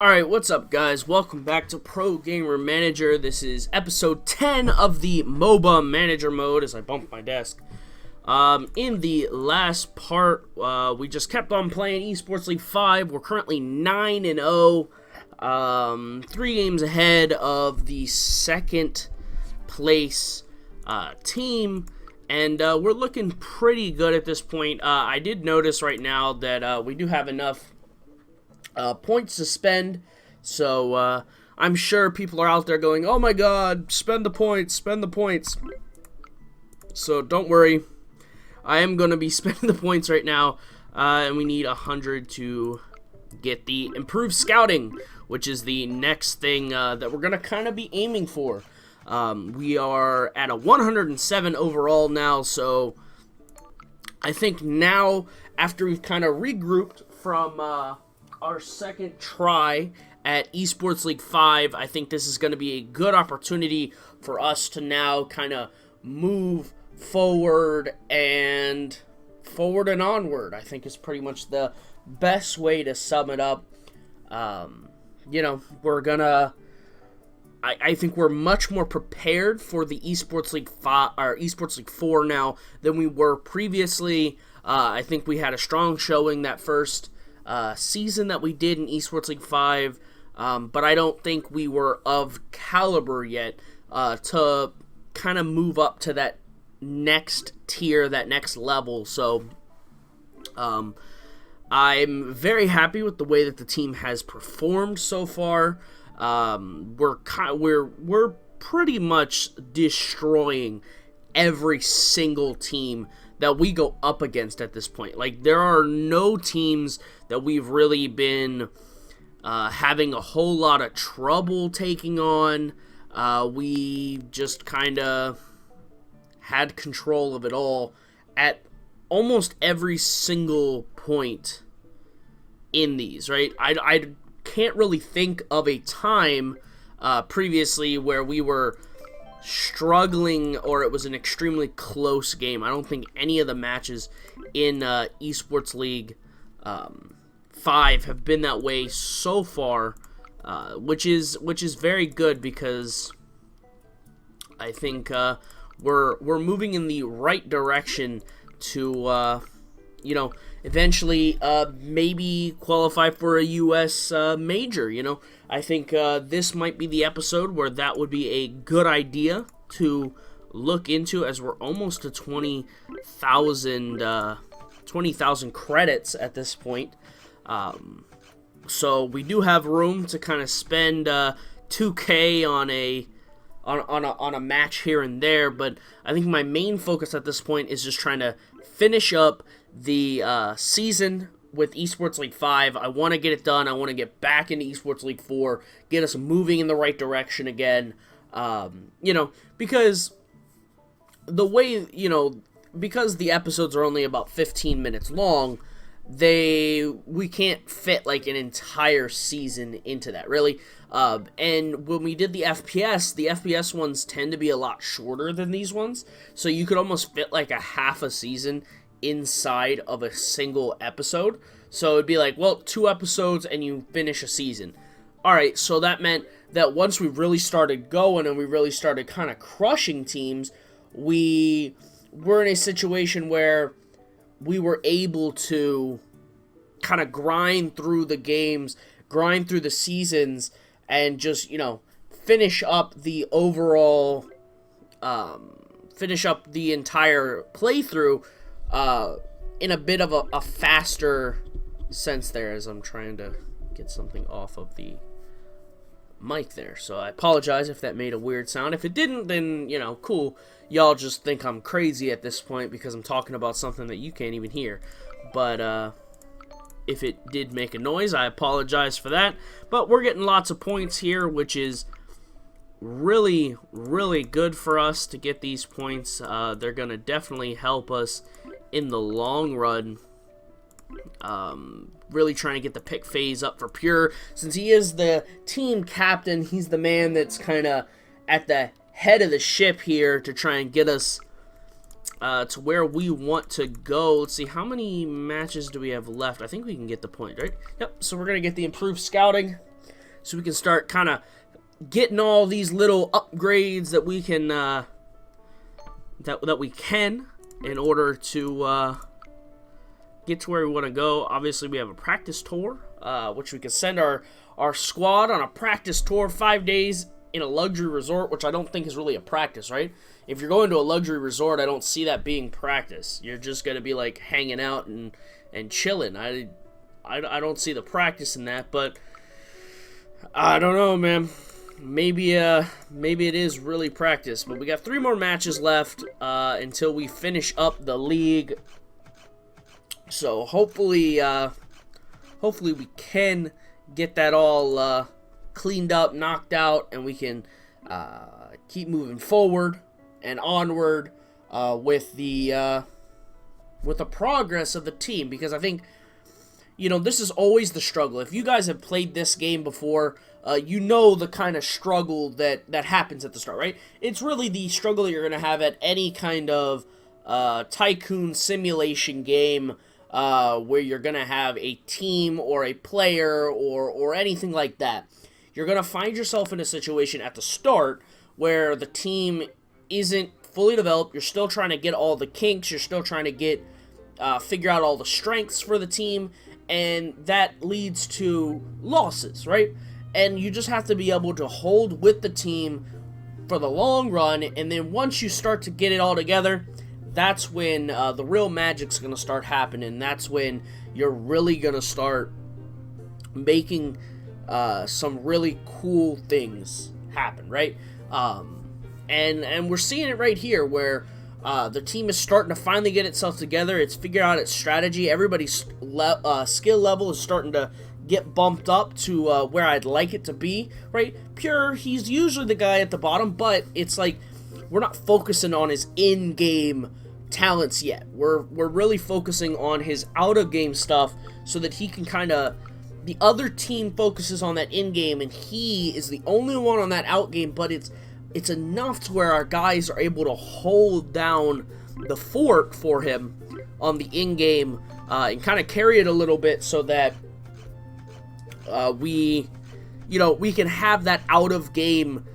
Alright, what's up guys? Welcome back to Pro Gamer Manager. This is episode 10 of the Moba Manager mode as I bump my desk. In the last part, we just kept on playing eSports League 5. We're currently 9-0, 3 games ahead of the second place team. And we're looking pretty good at this point. I did notice right now that we do have enough points to spend, so I'm sure people are out there going, oh my god, spend the points, spend the points. So don't worry, I am going to be spending the points right now, and we need 100 to get the improved scouting, which is the next thing that we're going to kind of be aiming for. We are at a 107 overall now, so I think now, after we've kind of regrouped from our second try at eSports League 5, I think this is going to be a good opportunity for us to now kind of move forward and onward. I think is pretty much the best way to sum it up. We're gonna I think we're much more prepared for the eSports League 5 or eSports League 4 now than we were previously. I think we had a strong showing that first season that we did in eSports League 5, but I don't think we were of caliber yet to kind of move up to that next tier, that next level. So I'm very happy with the way that the team has performed so far. We're pretty much destroying every single team that we go up against at this point. Like, there are no teams that we've really been having a whole lot of trouble taking on. We just kind of had control of it all at almost every single point in these, right? I can't really think of a time previously where we were struggling or it was an extremely close game. I don't think any of the matches in eSports League 5 have been that way so far, which is very good, because I think we're moving in the right direction to eventually maybe qualify for a US major. I think this might be the episode where that would be a good idea to look into, as we're almost to 20,000 credits at this point. So we do have room to kind of spend 2K on a match here and there, but I think my main focus at this point is just trying to finish up the season with eSports League 5. I want to get it done. I want to get back into eSports League 4, get us moving in the right direction again. Because the way, because the episodes are only about 15 minutes long, we can't fit like an entire season into that, really. And when we did the FPS ones tend to be a lot shorter than these ones, so you could almost fit like a half a season inside of a single episode. So it'd be like, well, 2 episodes and you finish a season. Alright, so that meant that once we really started going and we really started kind of crushing teams, we were in a situation where we were able to kind of grind through the games, grind through the seasons, and just, finish up the overall, finish up the entire playthrough in a bit of a faster sense there, as I'm trying to get something off of the mic there. So I apologize if that made a weird sound. If it didn't, then, cool. Y'all just think I'm crazy at this point because I'm talking about something that you can't even hear. But if it did make a noise, I apologize for that. But we're getting lots of points here, which is really, really good for us to get these points. They're going to definitely help us in the long run. Really trying to get the pick phase up for Pure. Since he is the team captain, he's the man that's kind of at the head of the ship here to try and get us to where we want to go. Let's see, how many matches do we have left? I think we can get the point, right? Yep, so we're going to get the improved scouting. so we can start kind of getting all these little upgrades that we can that we can in order to get to where we want to go. Obviously, we have a practice tour, which we can send our squad on a practice tour 5 days in a luxury resort, which I don't think is really a practice, right? If you're going to a luxury resort, I don't see that being practice. You're just going to be like hanging out and chilling. I don't see the practice in that, but I don't know, man. Maybe it is really practice. But we got 3 more matches left until we finish up the league. So hopefully we can get that all cleaned up, knocked out, and we can keep moving forward and onward with the progress of the team. Because I think, this is always the struggle. If you guys have played this game before, you know the kind of struggle that happens at the start, right? It's really the struggle that you're going to have at any kind of tycoon simulation game where you're going to have a team or a player or anything like that. You're going to find yourself in a situation at the start where the team isn't fully developed. You're still trying to get all the kinks. You're still trying to figure out all the strengths for the team, and that leads to losses, right? And you just have to be able to hold with the team for the long run, and then once you start to get it all together, that's when the real magic's going to start happening. That's when you're really going to start making some really cool things happen, right? And we're seeing it right here where the team is starting to finally get itself together. It's figured out its strategy. Everybody's skill level is starting to get bumped up to where I'd like it to be, right? Pure, he's usually the guy at the bottom, but it's like we're not focusing on his in-game talents yet. We're really focusing on his out-of-game stuff so that he can kind of... The other team focuses on that in-game, and he is the only one on that out-game, but it's enough to where our guys are able to hold down the fort for him on the in-game and kind of carry it a little bit so that we can have that out-of-game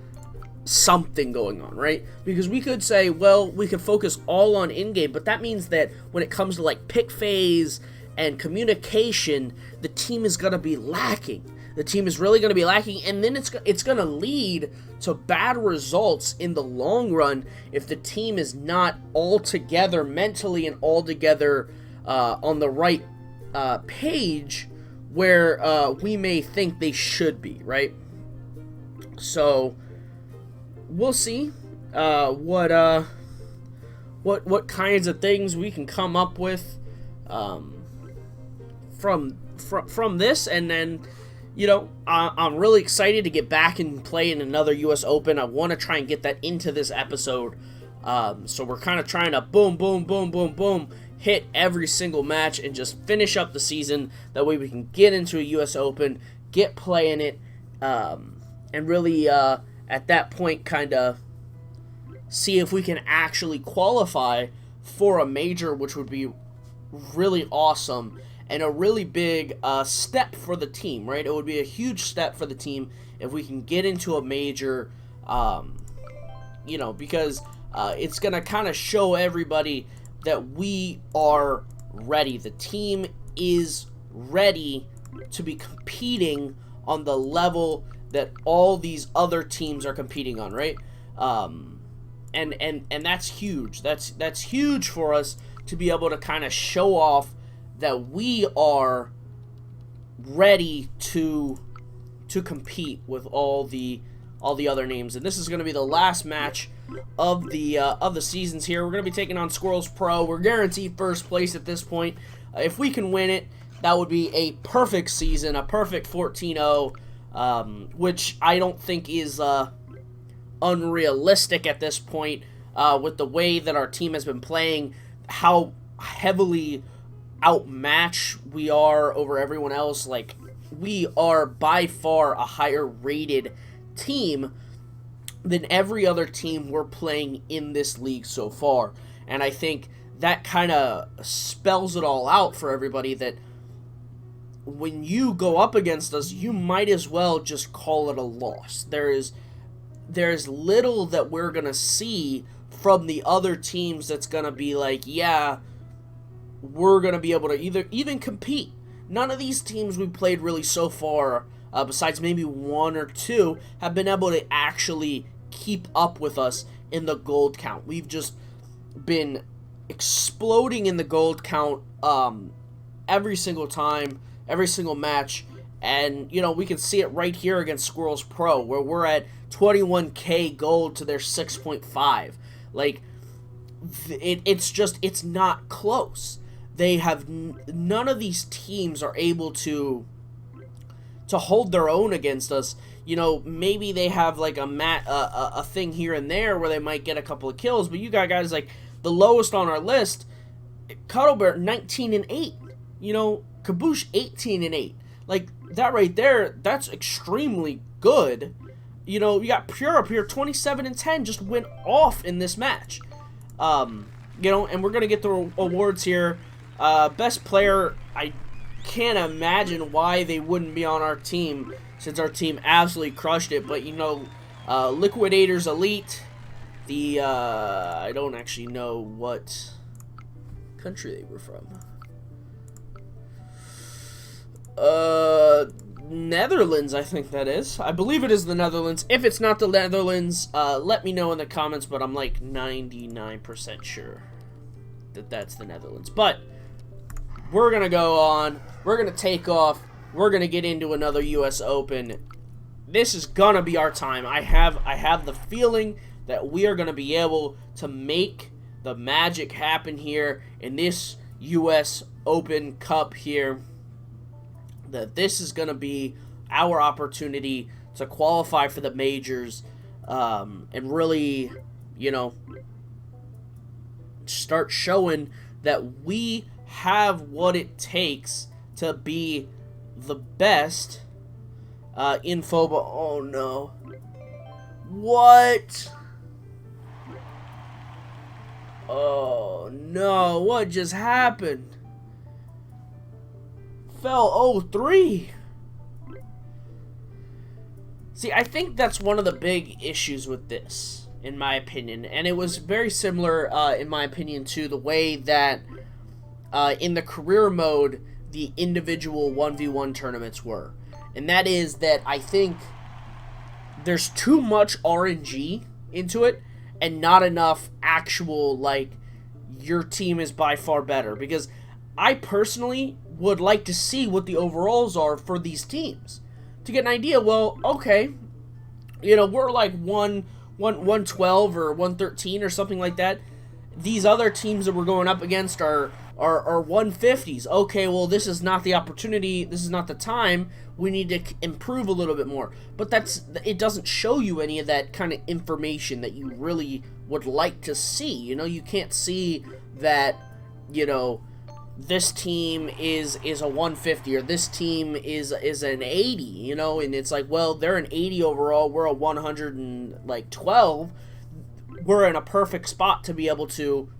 something going on, right? Because we could say, well, we could focus all on in-game, but that means that when it comes to like pick phase and communication, the team is going to be lacking. The team is really going to be lacking, and then it's going to lead to bad results in the long run if the team is not all together mentally and all together on the right page where we may think they should be, right? So we'll see what kinds of things we can come up with from this, and then I'm really excited to get back and play in another US Open. I want to try and get that into this episode, so we're kind of trying to boom hit every single match and just finish up the season. That way we can get into a US Open, get playing it, and really at that point kind of see if we can actually qualify for a major, which would be really awesome and a really big step for the team, right? It would be a huge step for the team if we can get into a major, because it's going to kind of show everybody that we are ready. The team is ready to be competing on the level that all these other teams are competing on, right? And that's huge. That's huge for us to be able to kind of show off that we are ready to compete with all the other names. And this is going to be the last match of the seasons here. We're going to be taking on Squirrels Pro. We're guaranteed first place at this point. If we can win it, that would be a perfect season, a perfect 14-0, which I don't think is unrealistic at this point with the way that our team has been playing, how heavily outmatched we are over everyone else. Like, we are by far a higher rated team than every other team we're playing in this league so far. And I think that kind of spells it all out for everybody that when you go up against us, you might as well just call it a loss. There's little that we're going to see from the other teams that's going to be like, yeah, we're going to be able to even compete. None of these teams we played really so far, besides maybe one or two, have been able to actually keep up with us in the gold count. We've just been exploding in the gold count every single time, every single match. And, you know, we can see it right here against Squirrels Pro, where we're at 21k gold to their 6.5. Like, it's not close. They have none of these teams are able to hold their own against us. You know, maybe they have like a thing here and there where they might get a couple of kills, but you got guys like the lowest on our list, Cuddlebear 19-8. You know, Kaboosh 18-8. Like that right there, that's extremely good. You know, you got Pure up here 27-10, just went off in this match. You know, and we're gonna get the awards here. Best player, I can't imagine why they wouldn't be on our team, since our team absolutely crushed it. But, you know, Liquidators Elite, I don't actually know what country they were from. Netherlands, I think that is. I believe it is the Netherlands. If it's not the Netherlands, let me know in the comments, but I'm like 99% sure that that's the Netherlands. But we're going to go on. We're going to take off. We're going to get into another US Open. This is going to be our time. I have the feeling that we are going to be able to make the magic happen here in this US Open Cup here. That this is going to be our opportunity to qualify for the majors, and really, you know, start showing that we have what it takes to be the best in FOBA. Oh no. What? Oh no, what just happened? Fell 0-3. See, I think that's one of the big issues with this, in my opinion. And it was very similar, in my opinion, to the way that in the career mode, the individual 1v1 tournaments were. And that is that I think there's too much RNG into it and not enough actual, like, your team is by far better. Because I personally would like to see what the overalls are for these teams to get an idea. Well, okay, you know, we're like 112 or 113 or something like that. These other teams that we're going up against are 150s. Okay, well, this is not the opportunity. This is not the time. We need to improve a little bit more. But it doesn't show you any of that kind of information that you really would like to see. You know, you can't see that, you know, this team is a 150 or this team is an 80, you know, and it's like, well, they're an 80 overall, we're a 112. We're in a perfect spot to be able to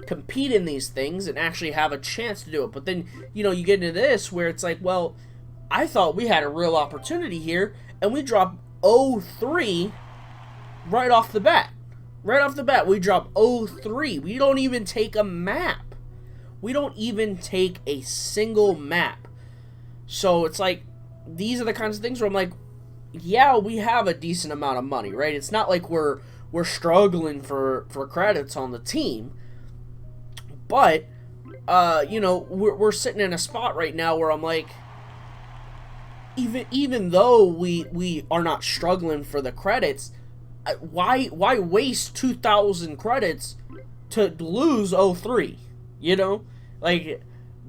compete in these things and actually have a chance to do it. But then, you know, you get into this where it's like, well, I thought we had a real opportunity here, and we drop 0-3 right off the bat. Right off the bat, we drop 0-3. We don't even take a map. We don't even take a single map. So it's like, these are the kinds of things where I'm like, yeah, we have a decent amount of money, right? It's not like we're struggling for credits on the team. But, you know, we're sitting in a spot right now where I'm like, even though we are not struggling for the credits, why waste 2,000 credits to lose 0-3? You know? Like,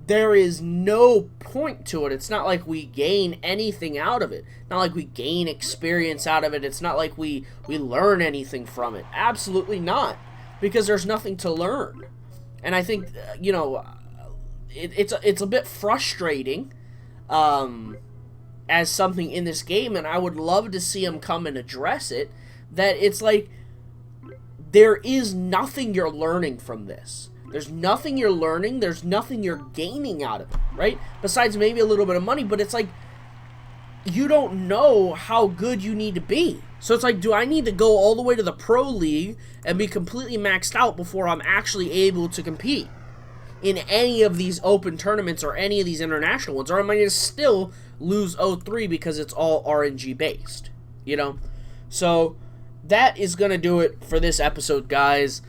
there is no point to it. It's not like we gain anything out of it. Not like we gain experience out of it. It's not like we learn anything from it. Absolutely not. Because there's nothing to learn. And I think, you know, it's a bit frustrating as something in this game, and I would love to see them come and address it, that it's like there is nothing you're learning from this. There's nothing you're learning. There's nothing you're gaining out of it, right? Besides maybe a little bit of money, but it's like, you don't know how good you need to be. So it's like, do I need to go all the way to the pro league and be completely maxed out before I'm actually able to compete in any of these open tournaments or any of these international ones? Or am I going to still lose 0-3 because it's all RNG based, you know? So that is going to do it for this episode, guys.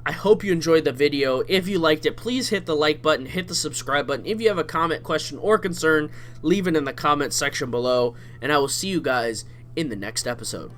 I hope you enjoyed the video. If you liked it, please hit the like button, hit the subscribe button. If you have a comment, question, or concern, leave it in the comment section below, and I will see you guys in the next episode.